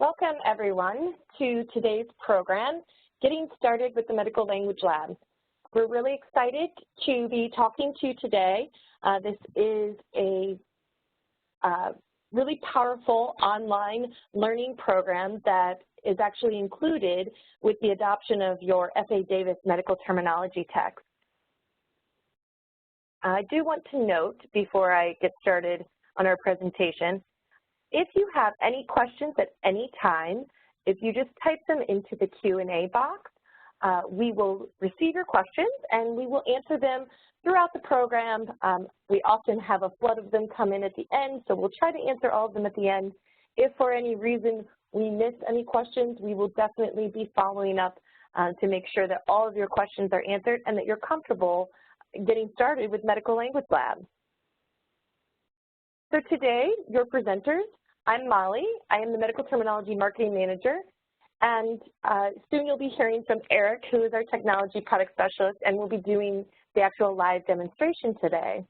Welcome, everyone, to today's program, Getting Started with the Medical Language Lab. We're really excited to be talking to you today. This is a really powerful online learning program that is actually included with the adoption of your F.A. Davis medical terminology text. I do want to note before I get started on our presentation, if you have any questions at any time, if you just type them into the Q&A box, we will receive your questions and we will answer them throughout the program. We often have a flood of them come in at the end, so we'll try to answer all of them at the end. If for any reason we miss any questions, we will definitely be following up to make sure that all of your questions are answered and that you're comfortable getting started with Medical Language Lab. So today, your presenters, I'm Molly. I am the Medical Terminology Marketing Manager, and soon you'll be hearing from Eric, who is our Technology Product Specialist, and we'll be doing the actual live demonstration today.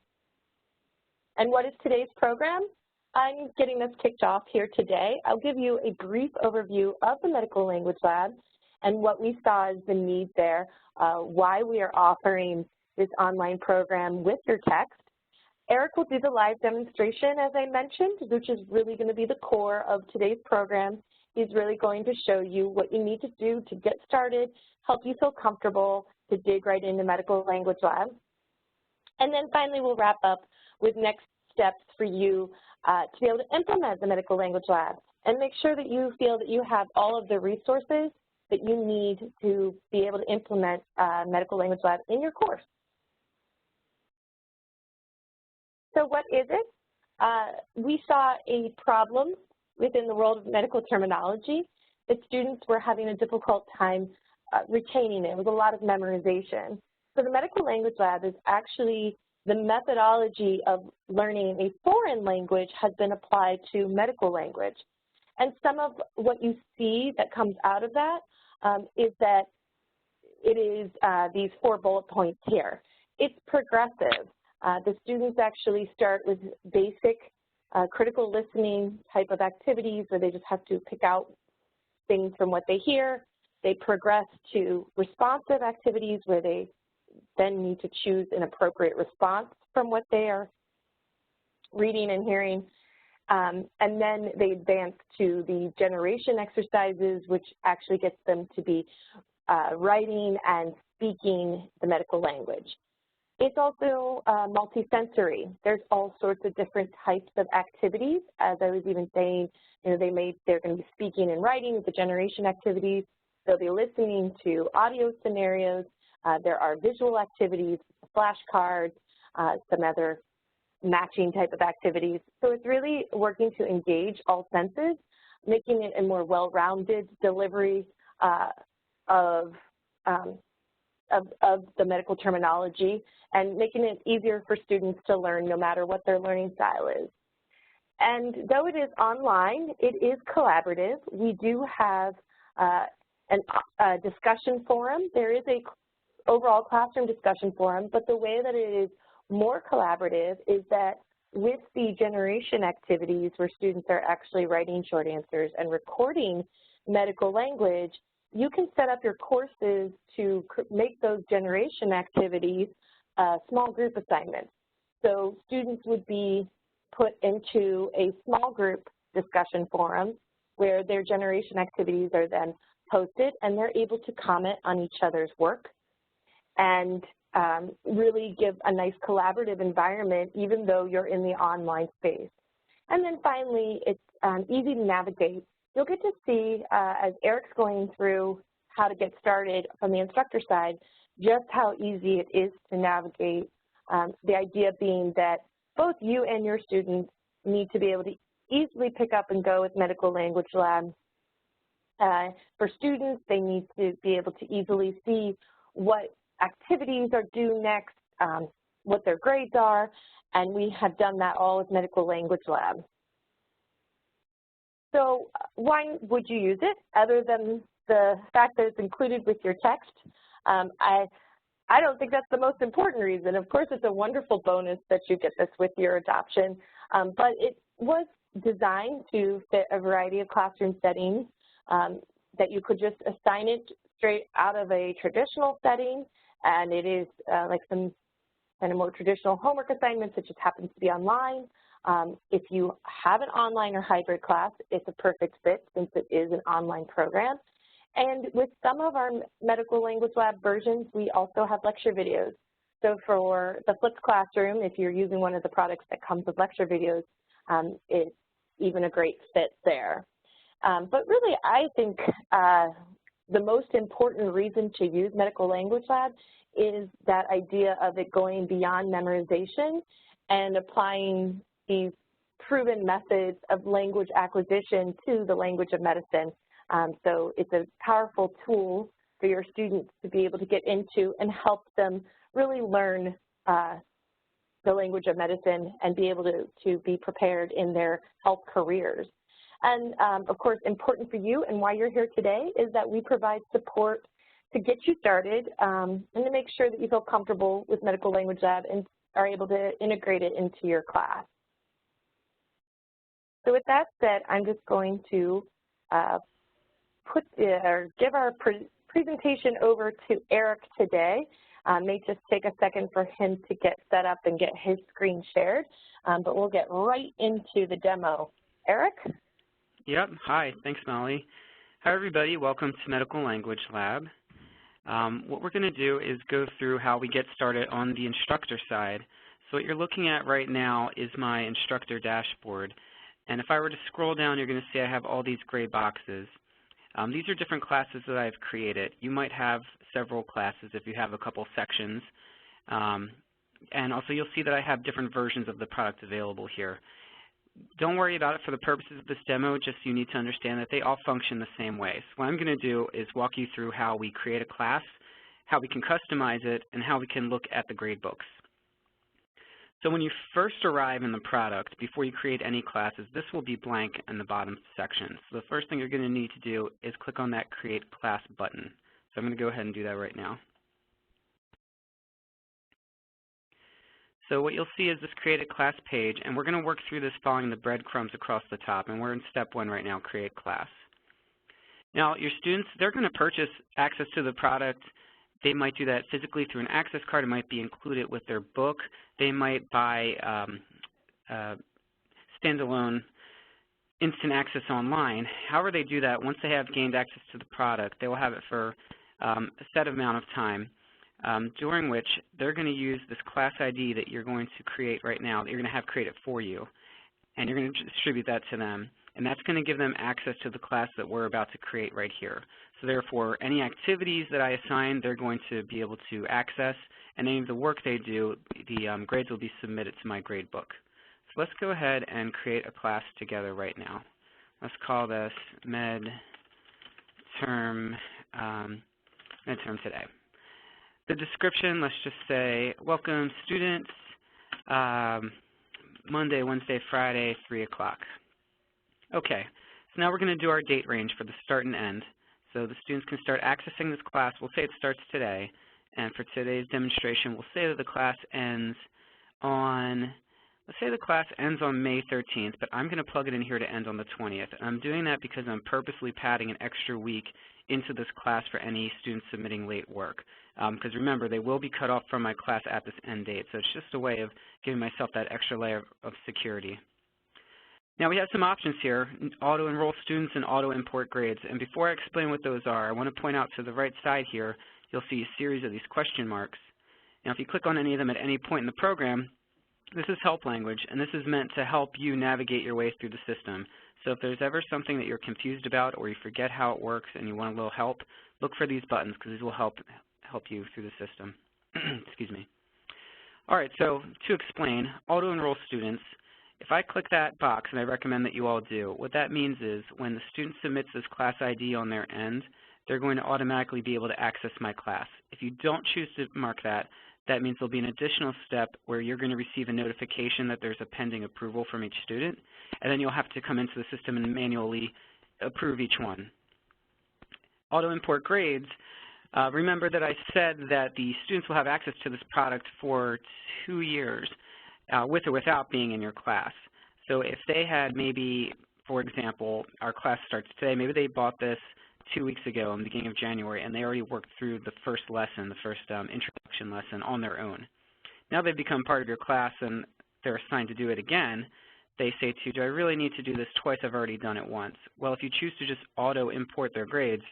And what is today's program? I'm getting us kicked off here today. I'll give you a brief overview of the Medical Language Lab and what we saw as the need there, why we are offering this online program with your text. Eric will do the live demonstration, as I mentioned, which is really going to be the core of today's program. He's really going to show you what you need to do to get started, help you feel comfortable to dig right into Medical Language Lab. And then finally, we'll wrap up with next steps for you to be able to implement the Medical Language Lab and make sure that you feel that you have all of the resources that you need to be able to implement Medical Language Lab in your course. So what is it? We saw a problem within the world of medical terminology that students were having a difficult time retaining it. It was a lot of memorization. So the Medical Language Lab is actually the methodology of learning a foreign language has been applied to medical language. And some of what you see that comes out of that is that it is these 4 bullet points here. It's progressive. The students actually start with basic critical listening type of activities where they just have to pick out things from what they hear. They progress to responsive activities where they then need to choose an appropriate response from what they are reading and hearing. And then they advance to the generation exercises, which actually gets them to be writing and speaking the medical language. It's also multisensory. There's all sorts of different types of activities. As I was even saying, you know, they're going to be speaking and writing with the generation activities. They'll be listening to audio scenarios. There are visual activities, flashcards, some other matching type of activities. So it's really working to engage all senses, making it a more well-rounded delivery of the medical terminology and making it easier for students to learn no matter what their learning style is. And though it is online, it is collaborative. We do have a discussion forum. There is a overall classroom discussion forum, but the way that it is more collaborative is that with the generation activities where students are actually writing short answers and recording medical language, you can set up your courses to make those generation activities small group assignments. So students would be put into a small group discussion forum where their generation activities are then posted and they're able to comment on each other's work and really give a nice collaborative environment even though you're in the online space. And then finally, it's easy to navigate. You'll get to see, as Eric's going through how to get started from the instructor side, just how easy it is to navigate. The idea being that both you and your students need to be able to easily pick up and go with Medical Language Lab. For students, they need to be able to easily see what activities are due next, what their grades are, and we have done that all with Medical Language Lab. So why would you use it other than the fact that it's included with your text? I don't think that's the most important reason. Of course, it's a wonderful bonus that you get this with your adoption, but it was designed to fit a variety of classroom settings, that you could just assign it straight out of a traditional setting, and it is like some kind of more traditional homework assignments that just happens to be online. If you have an online or hybrid class, it's a perfect fit since it is an online program. And with some of our Medical Language Lab versions, we also have lecture videos. So for the flipped classroom, if you're using one of the products that comes with lecture videos, it's even a great fit there. But really, I think the most important reason to use Medical Language Lab is that idea of it going beyond memorization and applying these proven methods of language acquisition to the language of medicine. So it's a powerful tool for your students to be able to get into and help them really learn the language of medicine and be able to be prepared in their health careers. And of course, important for you and why you're here today is that we provide support to get you started and to make sure that you feel comfortable with Medical Language Lab and are able to integrate it into your class. So with that said, I'm just going to give our presentation over to Eric today. May just take a second for him to get set up and get his screen shared, but we'll get right into the demo. Eric? Yep. Hi. Thanks, Molly. Hi, everybody. Welcome to Medical Language Lab. What we're going to do is go through how we get started on the instructor side. So what you're looking at right now is my instructor dashboard. And if I were to scroll down, you're going to see I have all these gray boxes. These are different classes that I've created. You might have several classes if you have a couple sections. And also you'll see that I have different versions of the product available here. Don't worry about it for the purposes of this demo, just you need to understand that they all function the same way. So what I'm going to do is walk you through how we create a class, how we can customize it, and how we can look at the gradebooks. So when you first arrive in the product, before you create any classes, this will be blank in the bottom section. So the first thing you're going to need to do is click on that Create Class button. So I'm going to go ahead and do that right now. So what you'll see is this Create a Class page, and we're going to work through this following the breadcrumbs across the top, and we're in step 1 right now, Create Class. Now, your students, they're going to purchase access to the product. They might do that physically through an access card. It might be included with their book. They might buy standalone instant access online. However they do that, once they have gained access to the product, they will have it for a set amount of time, during which they're going to use this class ID that you're going to create right now, that you're going to have created for you, and you're going to distribute that to them. And that's going to give them access to the class that we're about to create right here. So therefore, any activities that I assign, they're going to be able to access, and any of the work they do, the grades will be submitted to my gradebook. So let's go ahead and create a class together right now. Let's call this Midterm Today. The description, let's just say, welcome students, Monday, Wednesday, Friday, 3 o'clock. Okay, so now we're going to do our date range for the start and end. So the students can start accessing this class. We'll say it starts today. And for today's demonstration, we'll say that the class ends on, let's say the class ends on May 13th, but I'm going to plug it in here to end on the 20th. And I'm doing that because I'm purposely padding an extra week into this class for any students submitting late work. Because remember, they will be cut off from my class at this end date. So it's just a way of giving myself that extra layer of security. Now we have some options here, auto-enroll students and auto-import grades. And before I explain what those are, I want to point out to the right side here, you'll see a series of these question marks. Now if you click on any of them at any point in the program, this is help language, and this is meant to help you navigate your way through the system. So if there's ever something that you're confused about or you forget how it works and you want a little help, look for these buttons because these will help you through the system. Excuse me. All right, so to explain, auto-enroll students, if I click that box, and I recommend that you all do, what that means is when the student submits this class ID on their end, they're going to automatically be able to access my class. If you don't choose to mark that, that means there'll be an additional step where you're going to receive a notification that there's a pending approval from each student, and then you'll have to come into the system and manually approve each one. Auto-import grades, remember that I said that the students will have access to this product for 2 years. With or without being in your class. So if they had maybe, for example, our class starts today, maybe they bought this 2 weeks ago in the beginning of January, and they already worked through the first lesson, the first introduction lesson on their own. Now they've become part of your class and they're assigned to do it again. They say to you, do I really need to do this twice? I've already done it once. Well, if you choose to just auto-import their grades,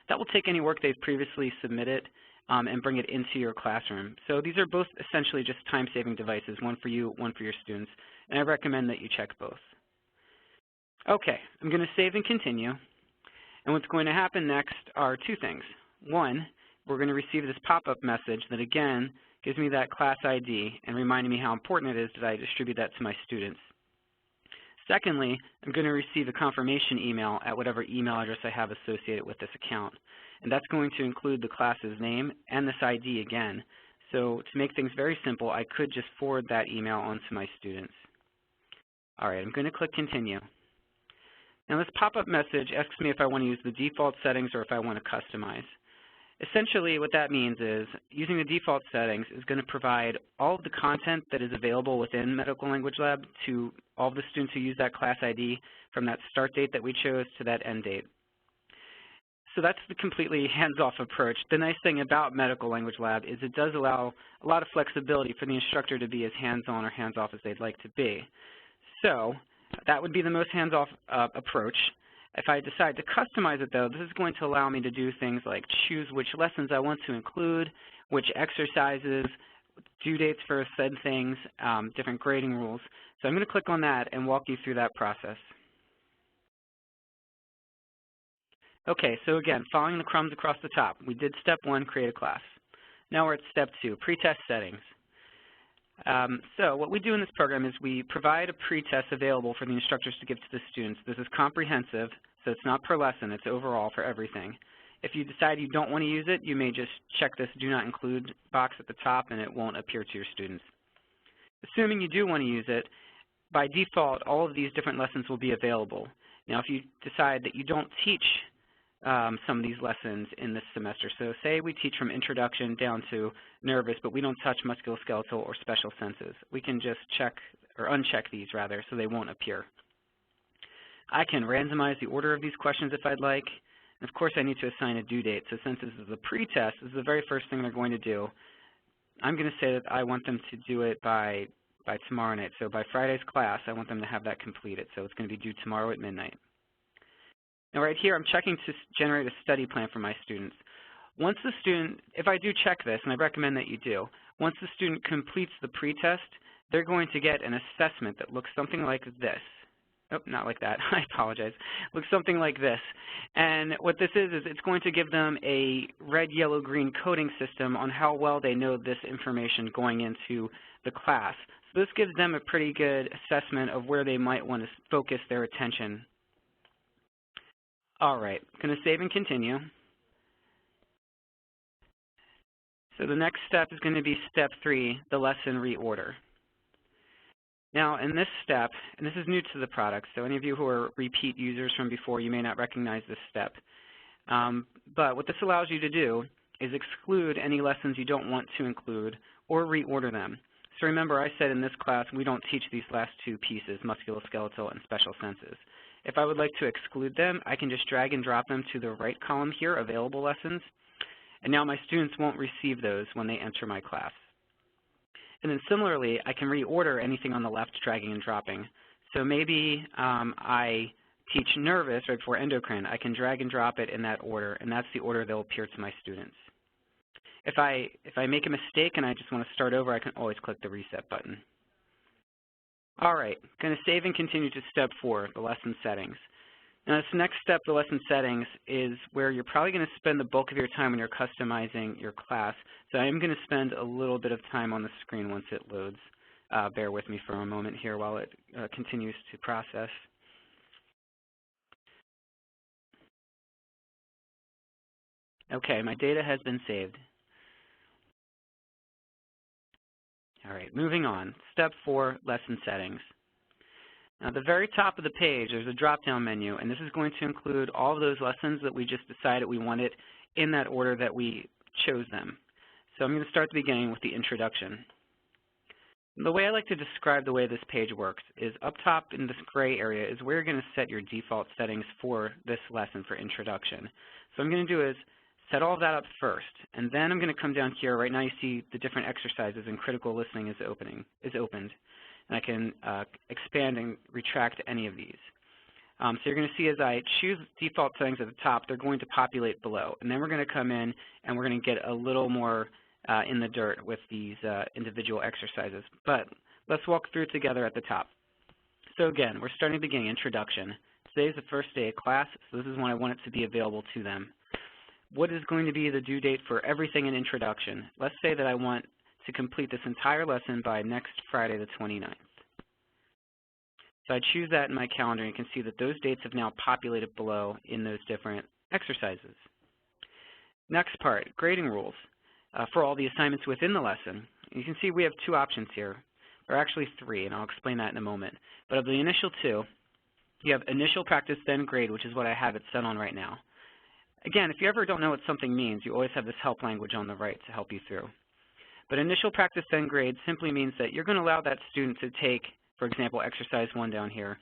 that will take any work they've previously submitted and bring it into your classroom. So these are both essentially just time-saving devices, one for you, one for your students, and I recommend that you check both. Okay, I'm going to save and continue, and what's going to happen next are two things. One, we're going to receive this pop-up message that, again, gives me that class ID and reminding me how important it is that I distribute that to my students. Secondly, I'm going to receive a confirmation email at whatever email address I have associated with this account. And that's going to include the class's name and this ID again. So to make things very simple, I could just forward that email on to my students. All right, I'm going to click Continue. Now this pop-up message asks me if I want to use the default settings or if I want to customize. Essentially what that means is using the default settings is going to provide all of the content that is available within Medical Language Lab to all of the students who use that class ID from that start date that we chose to that end date. So that's the completely hands-off approach. The nice thing about Medical Language Lab is it does allow a lot of flexibility for the instructor to be as hands-on or hands-off as they'd like to be. So that would be the most hands-off approach. If I decide to customize it, though, this is going to allow me to do things like choose which lessons I want to include, which exercises, due dates for said things, different grading rules. So I'm going to click on that and walk you through that process. Okay, so again, following the crumbs across the top, we did step 1, create a class. Now we're at step 2, pretest settings. So what we do in this program is we provide a pretest available for the instructors to give to the students. This is comprehensive, so it's not per lesson, it's overall for everything. If you decide you don't want to use it, you may just check this Do Not Include box at the top and it won't appear to your students. Assuming you do want to use it, by default, all of these different lessons will be available. Now, if you decide that you don't teach some of these lessons in this semester, so say we teach from introduction down to nervous, but we don't touch musculoskeletal or special senses, we can just check or uncheck these rather so they won't appear. I can randomize the order of these questions if I'd like. And of course, I need to assign a due date. So since this is a pretest, this is the very first thing they're going to do. I'm going to say that I want them to do it by tomorrow night. So by Friday's class, I want them to have that completed. So it's going to be due tomorrow at midnight. Now right here, I'm checking to generate a study plan for my students. Once the student, if I do check this, and I recommend that you do, once the student completes the pretest, they're going to get an assessment that looks something like this. Oh, not like that. I apologize. Looks something like this. And what this is it's going to give them a red, yellow, green coding system on how well they know this information going into the class. So this gives them a pretty good assessment of where they might want to focus their attention. All right, I'm going to save and continue. So the next step is going to be step 3, the lesson reorder. Now, in this step, and this is new to the product, so any of you who are repeat users from before, you may not recognize this step. But what this allows you to do is exclude any lessons you don't want to include or reorder them. So remember, I said in this class we don't teach these last two pieces, musculoskeletal and special senses. If I would like to exclude them, I can just drag and drop them to the right column here, available lessons, and now my students won't receive those when they enter my class. And then similarly, I can reorder anything on the left, dragging and dropping. So maybe I teach nervous right before endocrine. I can drag and drop it in that order, and that's the order that will appear to my students. If I make a mistake and I just want to start over, I can always click the reset button. All right, going to save and continue to step 4, the lesson settings. Now this next step, the lesson settings, is where you're probably going to spend the bulk of your time when you're customizing your class. So I am going to spend a little bit of time on the screen once it loads. Bear with me for a moment here while it continues to process. Okay, my data has been saved. All right, moving on. Step 4, lesson settings. Now, at the very top of the page, there's a drop-down menu, and this is going to include all of those lessons that we just decided we wanted in that order that we chose them. So I'm going to start at the beginning with the introduction. The way I like to describe the way this page works is up top in this gray area is where you're going to set your default settings for this lesson for introduction. So what I'm going to do is set all of that up first, and then I'm going to come down here. Right now you see the different exercises and critical listening is opened, and I can expand and retract any of these. So you're going to see as I choose default settings at the top, they're going to populate below. And then we're going to come in and we're going to get a little more in the dirt with these individual exercises. But let's walk through it together at the top. So again, we're starting at the beginning, introduction. Today is the first day of class, so this is when I want it to be available to them. What is going to be the due date for everything in introduction? Let's say that I want to complete this entire lesson by next Friday the 29th. So I choose that in my calendar, and you can see that those dates have now populated below in those different exercises. Next part, grading rules for all the assignments within the lesson. You can see we have two options here. There are actually three, and I'll explain that in a moment. But of the initial two, you have initial practice, then grade, which is what I have it set on right now. Again, if you ever don't know what something means, you always have this help language on the right to help you through. But initial practice, then grade simply means that you're going to allow that student to take, for example, exercise 1 down here,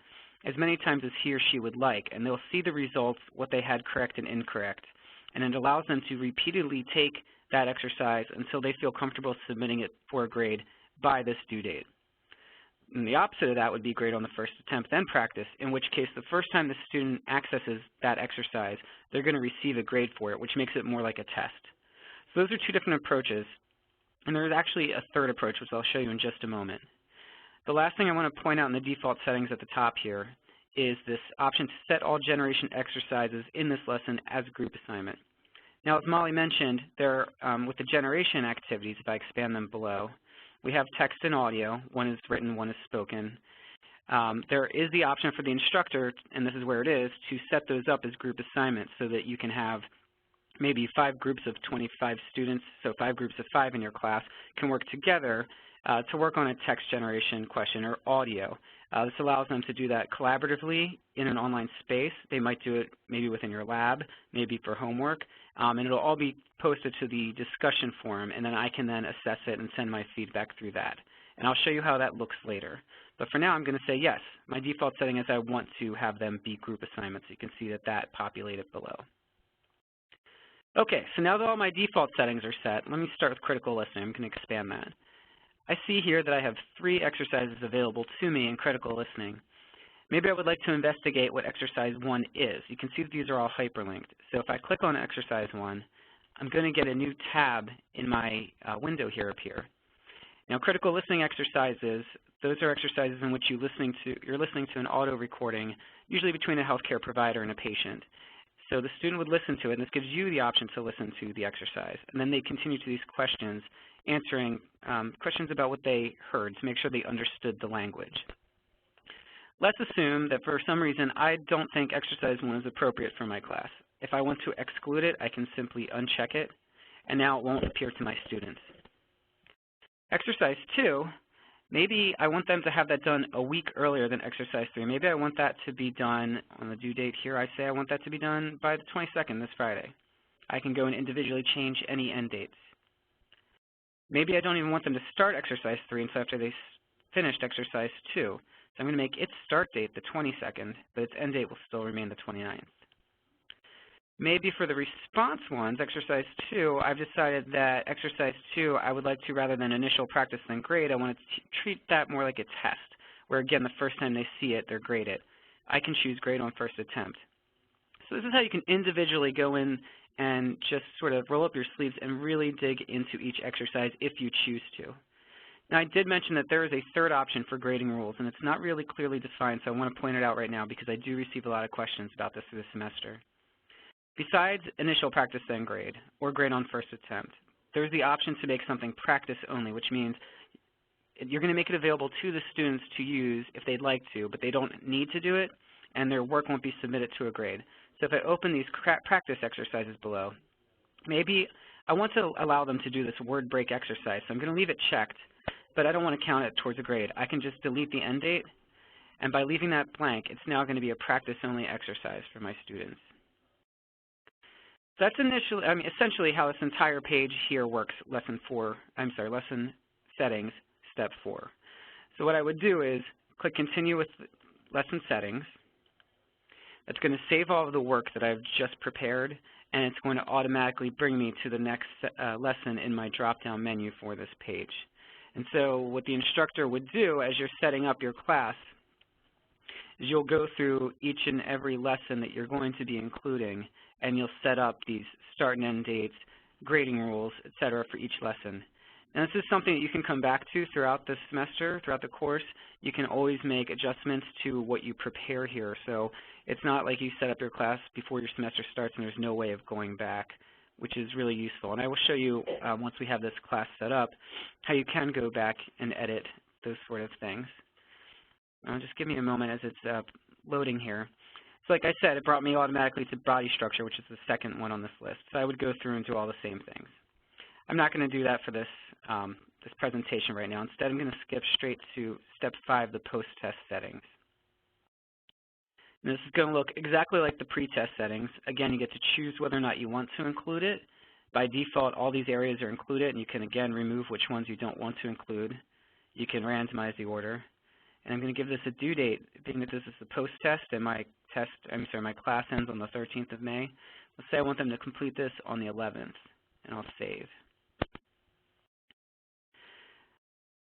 as many times as he or she would like, and they'll see the results, what they had correct and incorrect. And it allows them to repeatedly take that exercise until they feel comfortable submitting it for a grade by this due date. And the opposite of that would be grade on the first attempt, then practice, in which case the first time the student accesses that exercise, they're going to receive a grade for it, which makes it more like a test. So those are two different approaches, and there's actually a third approach, which I'll show you in just a moment. The last thing I want to point out in the default settings at the top here is this option to set all generation exercises in this lesson as a group assignment. Now, as Molly mentioned, with the generation activities, if I expand them below, we have text and audio. One is written, one is spoken. There is the option for the instructor, and this is where it is, to set those up as group assignments so that you can have maybe 5 groups of 25 students, so 5 groups of 5 in your class can work together to work on a text generation question or audio. This allows them to do that collaboratively in an online space. They might do it maybe within your lab, maybe for homework, and it'll all be posted to the discussion forum, and then I can then assess it and send my feedback through that. And I'll show you how that looks later. But for now, I'm going to say yes. My default setting is I want to have them be group assignments. You can see that that populated below. Okay, so now that all my default settings are set, let me start with critical listening. I'm going to expand that. I see here that I have 3 exercises available to me in critical listening. Maybe I would like to investigate what exercise 1 is. You can see that these are all hyperlinked. So if I click on exercise 1, I'm going to get a new tab in my window here up here. Now, critical listening exercises, those are exercises in which you're listening to an auto recording, usually between a healthcare provider and a patient. So the student would listen to it, and this gives you the option to listen to the exercise. And then they continue to these questions, answering questions about what they heard to make sure they understood the language. Let's assume that for some reason I don't think exercise 1 is appropriate for my class. If I want to exclude it, I can simply uncheck it, and now it won't appear to my students. Exercise 2, maybe I want them to have that done a week earlier than exercise 3. Maybe I want that to be done on the due date here. I say I want that to be done by the 22nd, this Friday. I can go and individually change any end dates. Maybe I don't even want them to start exercise 3 until after they finished exercise 2. So I'm going to make its start date the 22nd, but its end date will still remain the 29th. Maybe for the response ones, exercise 2, I've decided that exercise 2, I would like to, rather than initial practice then grade, I want to treat that more like a test, where again, the first time they see it, they're graded. I can choose grade on first attempt. So this is how you can individually go in and just sort of roll up your sleeves and really dig into each exercise if you choose to. Now, I did mention that there is a third option for grading rules, and it's not really clearly defined, so I want to point it out right now because I do receive a lot of questions about this through the semester. Besides initial practice then grade, or grade on first attempt, there's the option to make something practice only, which means you're going to make it available to the students to use if they'd like to, but they don't need to do it, and their work won't be submitted to a grade. So if I open these practice exercises below, maybe I want to allow them to do this word break exercise, so I'm going to leave it checked, but I don't want to count it towards a grade. I can just delete the end date, and by leaving that blank, it's now going to be a practice-only exercise for my students. So that's essentially how this entire page here works, lesson settings, step 4. So what I would do is click Continue with Lesson Settings. It's going to save all of the work that I've just prepared, and it's going to automatically bring me to the next lesson in my drop-down menu for this page. And so what the instructor would do as you're setting up your class is you'll go through each and every lesson that you're going to be including, and you'll set up these start and end dates, grading rules, etc. for each lesson. And this is something that you can come back to throughout the semester, throughout the course. You can always make adjustments to what you prepare here. So it's not like you set up your class before your semester starts and there's no way of going back, which is really useful. And I will show you, once we have this class set up, how you can go back and edit those sort of things. Just give me a moment as it's loading here. So like I said, it brought me automatically to body structure, which is the second one on this list. So I would go through and do all the same things. I'm not going to do that for this, this presentation right now. Instead, I'm going to skip straight to Step 5, the post-test settings. And this is going to look exactly like the pre-test settings. Again, you get to choose whether or not you want to include it. By default, all these areas are included, and you can, again, remove which ones you don't want to include. You can randomize the order. And I'm going to give this a due date, being that this is the post-test and my class ends on the 13th of May. Let's say I want them to complete this on the 11th, and I'll save.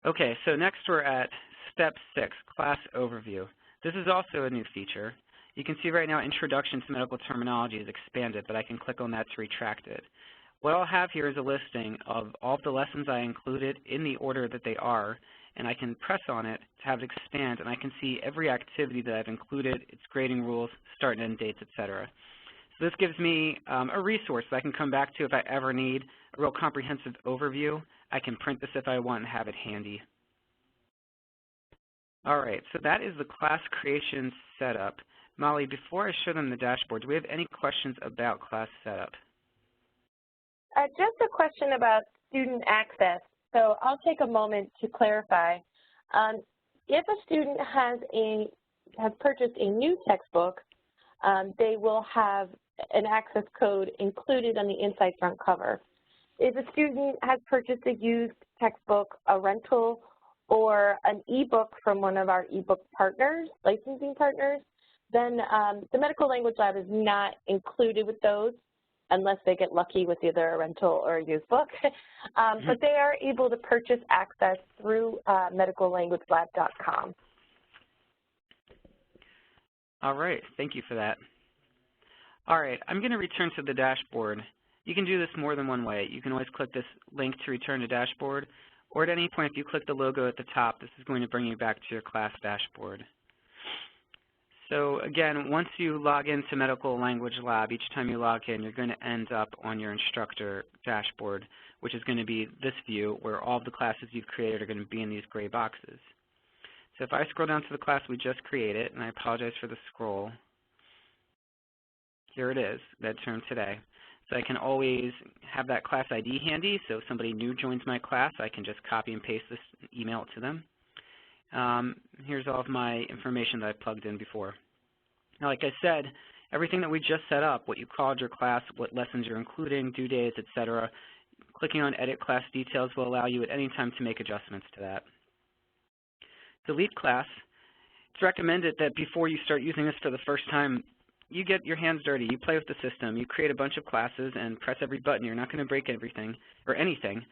Okay, so next we're at Step 6, Class Overview. This is also a new feature. You can see right now Introduction to Medical Terminology is expanded, but I can click on that to retract it. What I'll have here is a listing of all of the lessons I included in the order that they are, and I can press on it to have it expand, and I can see every activity that I've included, its grading rules, start and end dates, etc. So this gives me a resource that I can come back to if I ever need a real comprehensive overview. I can print this if I want and have it handy. All right, so that is the class creation setup. Molly, before I show them the dashboard, do we have any questions about class setup? Just a question about student access. So I'll take a moment to clarify. If a student has purchased a new textbook, they will have an access code included on the inside front cover. If a student has purchased a used textbook, a rental, or an e-book from one of our e-book partners, licensing partners, then the Medical Language Lab is not included with those unless they get lucky with either a rental or a used book. But they are able to purchase access through medicallanguagelab.com. All right, thank you for that. All right, I'm going to return to the dashboard. You can do this more than one way. You can always click this link to return to dashboard, or at any point if you click the logo at the top, this is going to bring you back to your class dashboard. So again, once you log into Medical Language Lab, each time you log in, you're going to end up on your instructor dashboard, which is going to be this view where all of the classes you've created are going to be in these gray boxes. So if I scroll down to the class we just created, and I apologize for the scroll, here it is, that term today. So I can always have that class ID handy, so if somebody new joins my class, I can just copy and paste this and email it to them. Here's all of my information that I plugged in before. Now, like I said, everything that we just set up, what you called your class, what lessons you're including, due dates, etc., clicking on Edit Class Details will allow you at any time to make adjustments to that. Delete class. It's recommended that before you start using this for the first time, you get your hands dirty, you play with the system, you create a bunch of classes and press every button. You're not going to break everything or anything,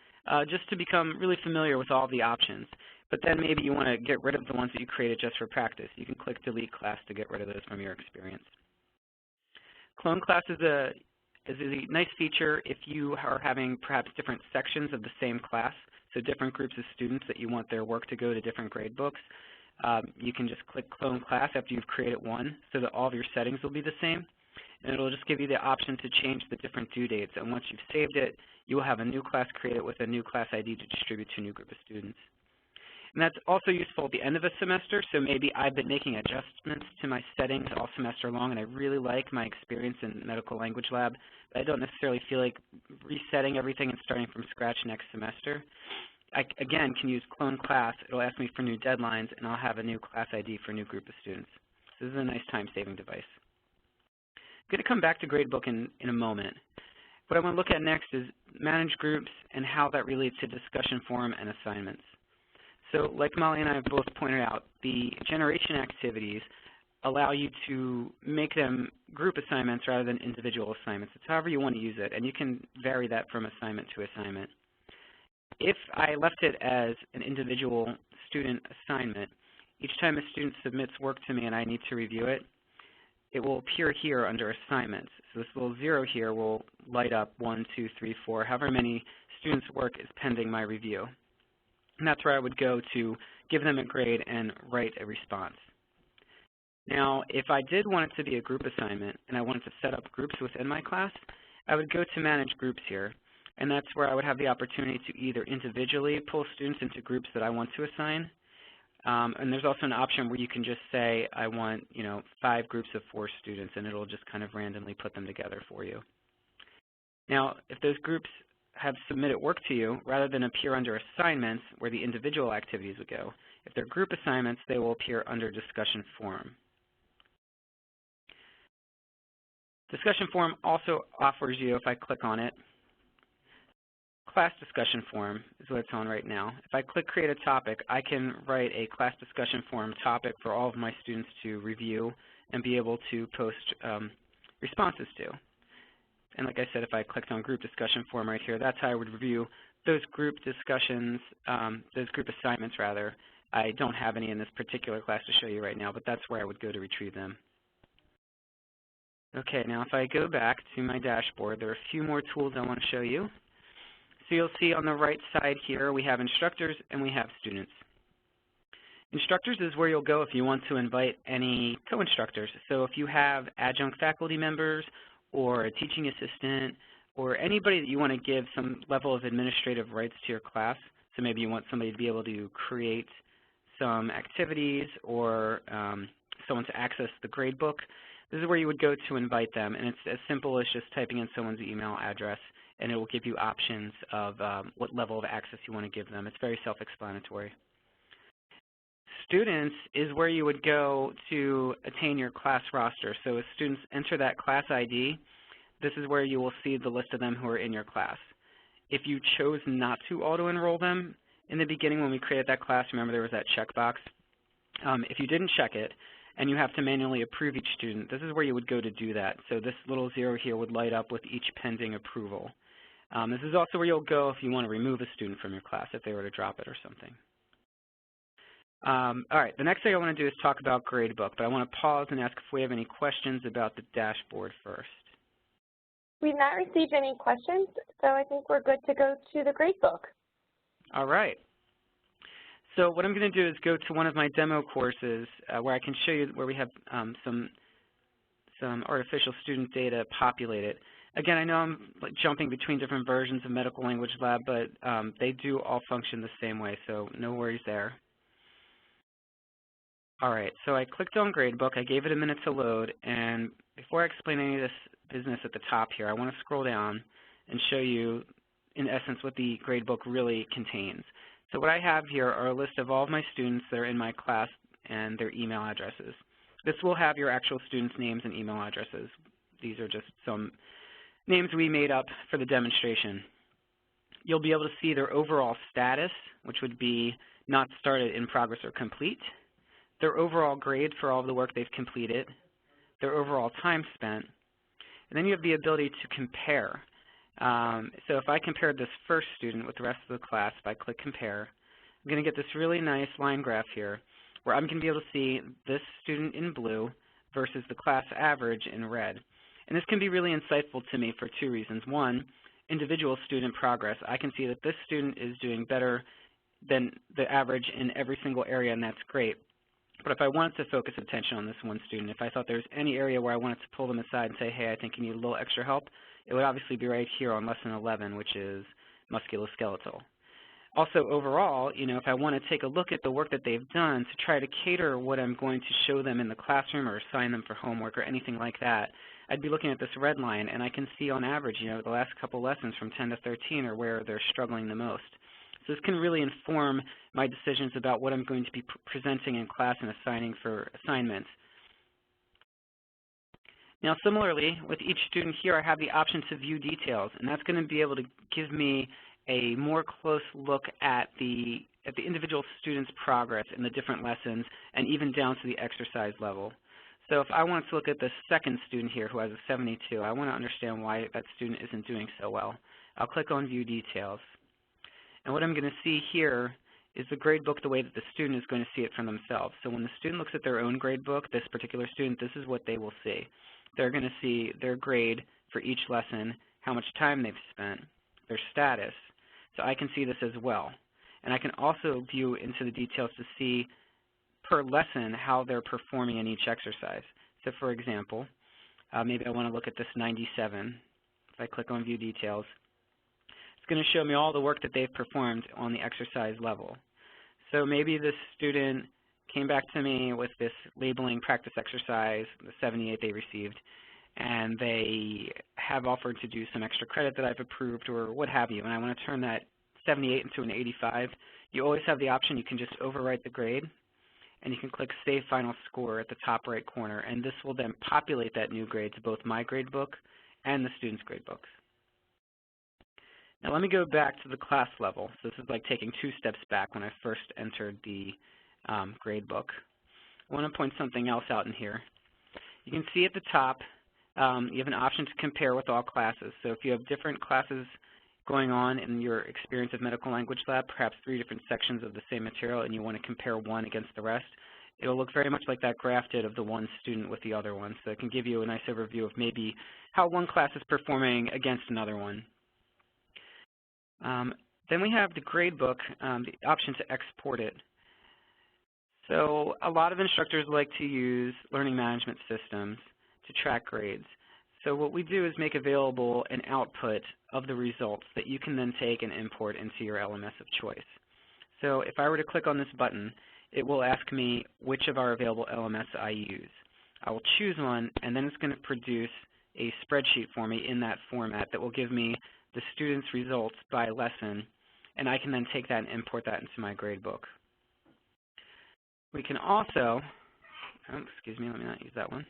just to become really familiar with all the options. But then maybe you want to get rid of the ones that you created just for practice. You can click Delete Class to get rid of those from your experience. Clone Class is a nice feature if you are having perhaps different sections of the same class, so different groups of students that you want their work to go to different grade books. You can just click Clone Class after you've created one so that all of your settings will be the same. And it'll just give you the option to change the different due dates. And once you've saved it, you will have a new class created with a new class ID to distribute to a new group of students. And that's also useful at the end of a semester, so maybe I've been making adjustments to my settings all semester long, and I really like my experience in Medical Language Lab, but I don't necessarily feel like resetting everything and starting from scratch next semester. I, again, can use Clone Class. It'll ask me for new deadlines, and I'll have a new class ID for a new group of students. So this is a nice time-saving device. I'm going to come back to Gradebook in a moment. What I want to look at next is manage groups and how that relates to discussion forum and assignments. So like Molly and I have both pointed out, the generation activities allow you to make them group assignments rather than individual assignments. It's however you want to use it, and you can vary that from assignment to assignment. If I left it as an individual student assignment, each time a student submits work to me and I need to review it, it will appear here under assignments. So this little 0 here will light up 1, 2, 3, 4, however many students' work is pending my review. And that's where I would go to give them a grade and write a response. Now, if I did want it to be a group assignment and I wanted to set up groups within my class, I would go to Manage Groups here, and that's where I would have the opportunity to either individually pull students into groups that I want to assign, and there's also an option where you can just say, I want, 5 groups of 4 students, and it'll just kind of randomly put them together for you. Now, if those groups have submitted work to you, rather than appear under assignments where the individual activities would go, if they're group assignments, they will appear under discussion forum. Discussion forum also offers you, if I click on it, class discussion forum is what it's on right now. If I click create a topic, I can write a class discussion forum topic for all of my students to review and be able to post responses to. And like I said, if I clicked on group discussion forum right here, that's how I would review those group discussions, those group assignments rather. I don't have any in this particular class to show you right now, but that's where I would go to retrieve them. Okay, now if I go back to my dashboard, there are a few more tools I want to show you. So you'll see on the right side here, we have instructors and we have students. Instructors is where you'll go if you want to invite any co-instructors. So if you have adjunct faculty members or a teaching assistant or anybody that you want to give some level of administrative rights to your class, so maybe you want somebody to be able to create some activities or someone to access the gradebook, this is where you would go to invite them, and it's as simple as just typing in someone's email address, and it will give you options of what level of access you want to give them. It's very self-explanatory. Students is where you would go to attain your class roster. So as students enter that class ID, this is where you will see the list of them who are in your class. If you chose not to auto-enroll them in the beginning when we created that class, remember there was that checkbox. If you didn't check it, and you have to manually approve each student, this is where you would go to do that. So this little 0 here would light up with each pending approval. This is also where you'll go if you want to remove a student from your class, if they were to drop it or something. All right, the next thing I want to do is talk about Gradebook, but I want to pause and ask if we have any questions about the dashboard first. We've not received any questions, so I think we're good to go to the Gradebook. All right. So what I'm going to do is go to one of my demo courses where I can show you where we have some artificial student data populated. Again, I know I'm jumping between different versions of Medical Language Lab, but they do all function the same way, so no worries there. All right, so I clicked on Gradebook. I gave it a minute to load, and before I explain any of this business at the top here, I want to scroll down and show you, in essence, what the Gradebook really contains. So what I have here are a list of all of my students that are in my class and their email addresses. This will have your actual students' names and email addresses. These are just some names we made up for the demonstration. You'll be able to see their overall status, which would be not started, in progress, or complete, their overall grade for all of the work they've completed, their overall time spent, and then you have the ability to compare. So if I compared this first student with the rest of the class, if I click compare, I'm going to get this really nice line graph here where I'm going to be able to see this student in blue versus the class average in red. And this can be really insightful to me for 2 reasons. One, individual student progress. I can see that this student is doing better than the average in every single area, and that's great. But if I wanted to focus attention on this one student, if I thought there was any area where I wanted to pull them aside and say, hey, I think you need a little extra help, it would obviously be right here on lesson 11, which is musculoskeletal. Also, overall, if I want to take a look at the work that they've done to try to cater what I'm going to show them in the classroom or assign them for homework or anything like that, I'd be looking at this red line, and I can see on average, the last couple lessons from 10 to 13 are where they're struggling the most. So this can really inform my decisions about what I'm going to be presenting in class and assigning for assignments. Now, similarly, with each student here, I have the option to view details, and that's going to be able to give me a more close look at the individual student's progress in the different lessons and even down to the exercise level. So if I want to look at the second student here who has a 72, I want to understand why that student isn't doing so well. I'll click on View Details. And what I'm going to see here is the gradebook the way that the student is going to see it for themselves. So when the student looks at their own gradebook, this particular student, this is what they will see. They're going to see their grade for each lesson, how much time they've spent, their status. So I can see this as well. And I can also view into the details to see per lesson how they're performing in each exercise. So for example, maybe I want to look at this 97. If I click on View Details, it's going to show me all the work that they've performed on the exercise level. So maybe this student came back to me with this labeling practice exercise, the 78 they received, and they have offered to do some extra credit that I've approved or what have you, and I want to turn that 78 into an 85. You always have the option, you can just overwrite the grade, and you can click Save Final Score at the top right corner, and this will then populate that new grade to both my gradebook and the student's gradebooks. Now let me go back to the class level. So this is like taking 2 steps back when I first entered the gradebook. I want to point something else out in here. You can see at the top you have an option to compare with all classes. So if you have different classes going on in your experience of medical language lab, perhaps 3 different sections of the same material, and you want to compare one against the rest, it will look very much like that graph did of the one student with the other one. So it can give you a nice overview of maybe how one class is performing against another one. Then we have the gradebook, the option to export it. So a lot of instructors like to use learning management systems to track grades. So what we do is make available an output of the results that you can then take and import into your LMS of choice. So if I were to click on this button, it will ask me which of our available LMS I use. I will choose one, and then it's going to produce a spreadsheet for me in that format that will give me the student's results by lesson, and I can then take that and import that into my gradebook. We can also, excuse me, let me not use that one.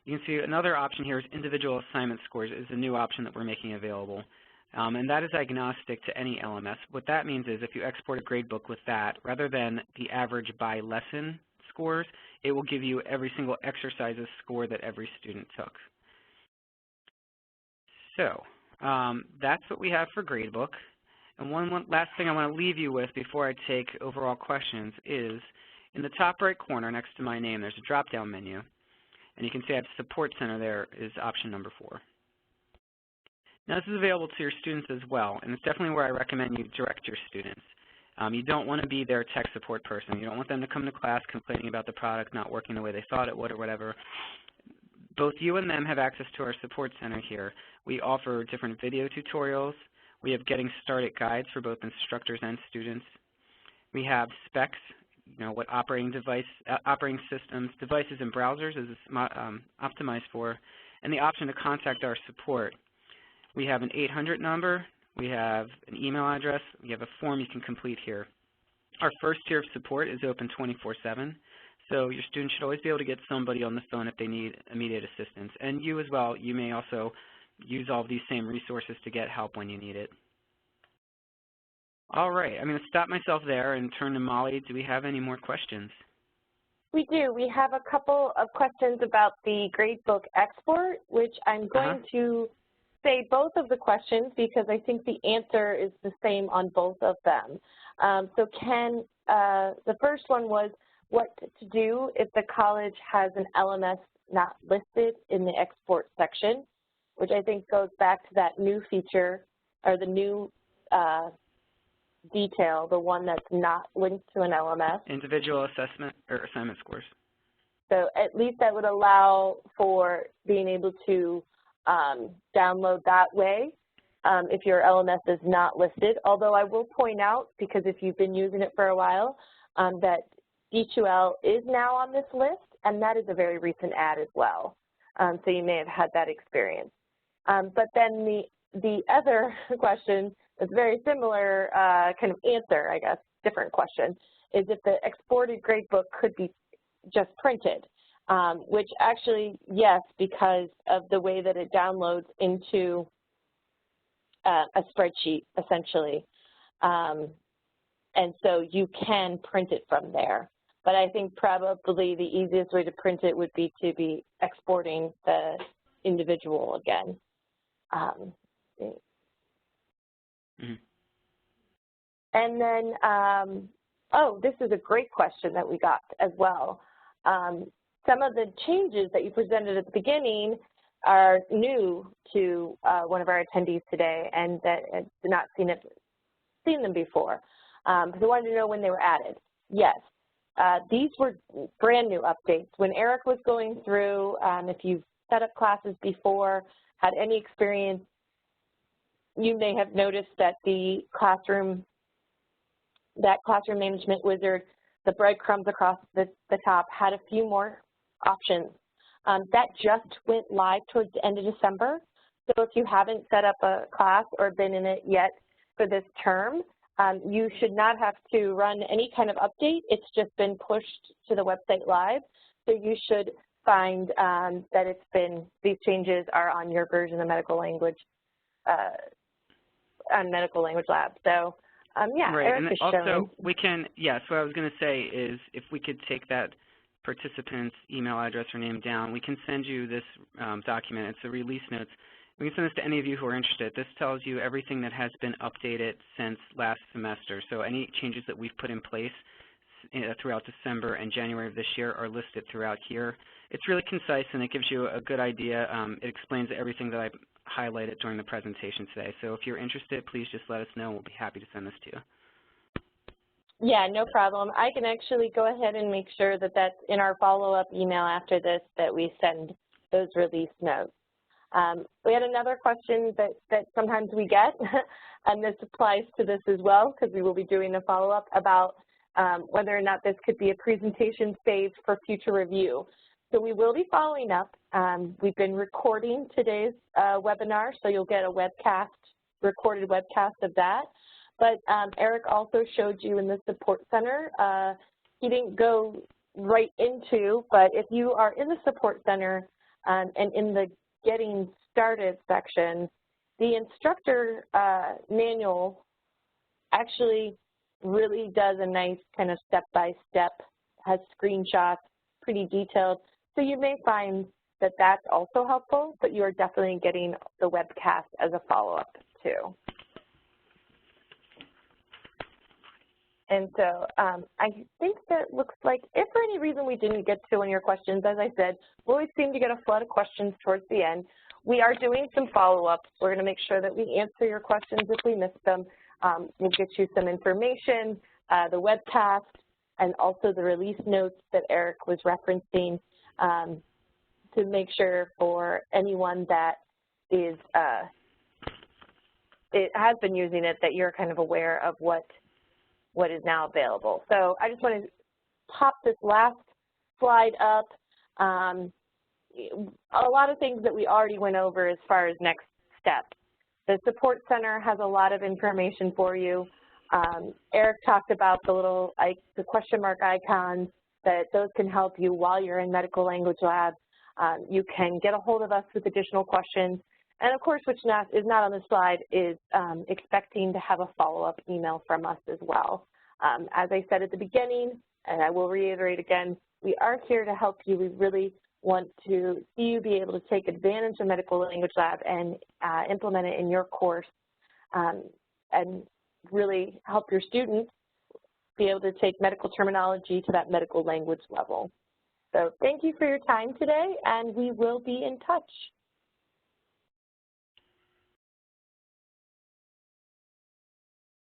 You can see another option here is individual assignment scores is a new option that we're making available, and that is agnostic to any LMS. What that means is if you export a gradebook with that, rather than the average by lesson scores, it will give you every single exercise's score that every student took. So that's what we have for Gradebook. And one last thing I want to leave you with before I take overall questions is in the top right corner next to my name, there's a drop-down menu. And you can see I have Support Center there is option number 4. Now this is available to your students as well, and it's definitely where I recommend you direct your students. You don't want to be their tech support person. You don't want them to come to class complaining about the product not working the way they thought it would or whatever. Both you and them have access to our Support Center here. We offer different video tutorials. We have Getting Started guides for both instructors and students. We have specs, you know, what operating systems, devices, and browsers is optimized for, and the option to contact our support. We have an 800 number. We have an email address. We have a form you can complete here. Our first tier of support is open 24/7. So your students should always be able to get somebody on the phone if they need immediate assistance. And you as well, you may also use all of these same resources to get help when you need it. All right, I'm going to stop myself there and turn to Molly. Do we have any more questions? We do. We have a couple of questions about the gradebook export, which I'm going to say both of the questions because I think the answer is the same on both of them. So Ken, the first one was, what to do if the college has an LMS not listed in the export section, which I think goes back to that new feature or the new detail, the one that's not linked to an LMS. Individual assessment or assignment scores. So at least that would allow for being able to download that way if your LMS is not listed. Although I will point out, because if you've been using it for a while, that D2L is now on this list, and that is a very recent add as well. So you may have had that experience. But then the other question is very similar kind of answer, I guess, different question, is if the exported gradebook could be just printed, which actually, yes, because of the way that it downloads into a spreadsheet, essentially. And so you can print it from there. But I think probably the easiest way to print it would be to be exporting the individual again. And then, oh, this is a great question that we got as well. Some of the changes that you presented at the beginning are new to one of our attendees today, and that had not seen them before. So I wanted to know when they were added. Yes, these were brand new updates. When Eric was going through, if you've set up classes before, had any experience, you may have noticed that the classroom management wizard, the breadcrumbs across the top, had a few more options. That just went live towards the end of December. So if you haven't set up a class or been in it yet for this term, you should not have to run any kind of update. It's just been pushed to the website live. So you should find that these changes are on your version of medical language, on Medical Language Lab. So yeah, right. Eric And is also showing. we can, yeah, so what I was going to say is if we could take that participant's email address or name down, we can send you this document. It's the release notes. We can send this to any of you who are interested. This tells you everything that has been updated since last semester. So any changes that we've put in place throughout December and January of this year are listed throughout here. It's really concise and it gives you a good idea. It explains everything that I highlighted during the presentation today. So if you're interested, please just let us know. We'll be happy to send this to you. Yeah, no problem. I can actually go ahead and make sure that that's in our follow-up email after this, that we send those release notes. We had another question that sometimes we get, and this applies to this as well because we will be doing a follow-up about whether or not this could be a presentation saved for future review. So we will be following up. We've been recording today's webinar, so you'll get a webcast, recorded webcast of that. But Eric also showed you in the support center. He didn't go right into, but if you are in the support center and in the Getting Started section, the instructor manual actually really does a nice kind of step-by-step, has screenshots, pretty detailed. So you may find that that's also helpful, but you are definitely getting the webcast as a follow-up too. And so I think that looks like, if for any reason we didn't get to one of your questions, as I said, we always seem to get a flood of questions towards the end. We are doing some follow-ups. We're going to make sure that we answer your questions if we miss them. We'll get you some information, the webcast, and also the release notes that Eric was referencing to make sure for anyone that is it has been using it, that you're kind of aware of what is now available. So I just want to pop this last slide up. A lot of things that we already went over as far as next steps. The Support Center has a lot of information for you. Eric talked about the little, the question mark icons, that those can help you while you're in Medical Language Lab. You can get a hold of us with additional questions. And of course, which is not on the slide, is expecting to have a follow-up email from us as well. As I said at the beginning, and I will reiterate again, we are here to help you. We really want to see you be able to take advantage of Medical Language Lab and implement it in your course and really help your students be able to take medical terminology to that medical language level. So thank you for your time today, and we will be in touch.